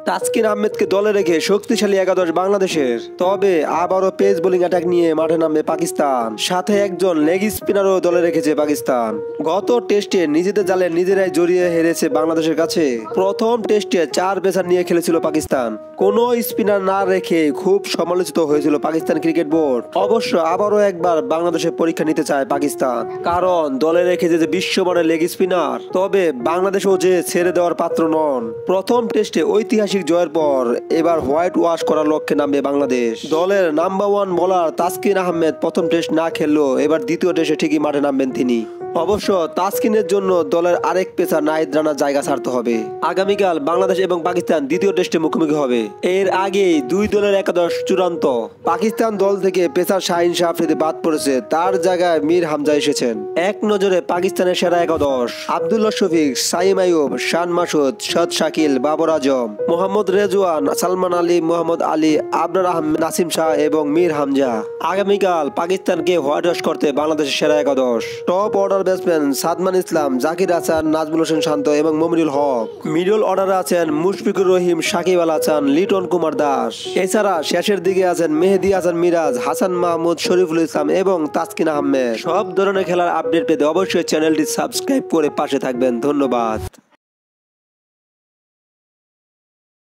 তাসকিন আহমেদকে দলে রেখে শক্তিশালী একাদশ বাংলাদেশের। তবে আবারও পেস বোলিং অ্যাটাক নিয়ে মাঠে নামবে পাকিস্তান, সাথে একজন লেগ স্পিনারও দলে রেখেছে পাকিস্তান। গত টেস্টে নিজেদের জালে নিজেরাই জড়িয়ে হেরেছে বাংলাদেশের কাছে। প্রথম টেস্টে 4 পেসার নিয়ে খেলেছিল পাকিস্তান, কোনো স্পিনার না রেখে খুব সমালোচিত হয়েছিল পাকিস্তান ক্রিকেট বোর্ড। অবশ্য আবারও একবার বাংলাদেশের পরীক্ষা নিতে চায় পাকিস্তান, কারণ দলে রেখেছে যে বিশ্বমানের লেগ স্পিনার। তবে বাংলাদেশও যে ছেড়ে দেওয়ার পাত্র নন। প্রথম টেস্টে ঐতিহাসিক জয়ের পর এবার হোয়াইট ওয়াশ করার লক্ষ্যে নামবে বাংলাদেশ। দলের নাম্বার 1 বোলার তাসকিন আহমেদ প্রথম টেস্ট না খেললেও এবার দ্বিতীয় টেস্টে ঠিকই মাঠে নামবেন তিনি। অবশ্য তাসকিনের জন্য দলের আরেক পেসার নাহিদ রানার জায়গা ছাড়তে হবে। আগামীকাল বাংলাদেশ এবং পাকিস্তান দ্বিতীয় টেস্টে মুখোমুখি হবে। এর আগেই দুই দলের একাদশ চূড়ান্ত। পাকিস্তান দল থেকে পেসার শাহিন শাহ আফ্রিদি বাদ পড়েছে, তার জায়গায় মীর হামজা এসেছেন। এক নজরে পাকিস্তানের সেরা একাদশ: আব্দুল্লাহ শফিক, সাইম আইয়ুব, শান মাসুদ, শদ শাকিল, বাবর আজম, মোহাম্মদ রেজওয়ান, সালমান আলী, মোহাম্মদ আলী, আবরার আহমেদ, নাসিম শাহ এবং মীর হামজা। আগামীকাল পাকিস্তানকে হোয়াইট ওয়াশ করতে বাংলাদেশের সেরা একাদশ। টপ অর্ডার ব্যাটসম্যান সাদমান ইসলাম, জাকির হাসান, নাজমুল হোসেন শান্ত এবং মমিনুল হক। মিডল অর্ডারে আছেন মুশফিকুর রহিম, সাকিব আল হাসান, লিটন কুমার দাস। এছাড়া শেষের দিকে আছেন মেহেদী হাসান মিরাজ, হাসান মাহমুদ, শরীফুল ইসলাম এবং তাসকিন আহমেদ। সব ধরনের খেলার আপডেট পেতে অবশ্যই চ্যানেলটি সাবস্ক্রাইব করে পাশে থাকবেন। ধন্যবাদ।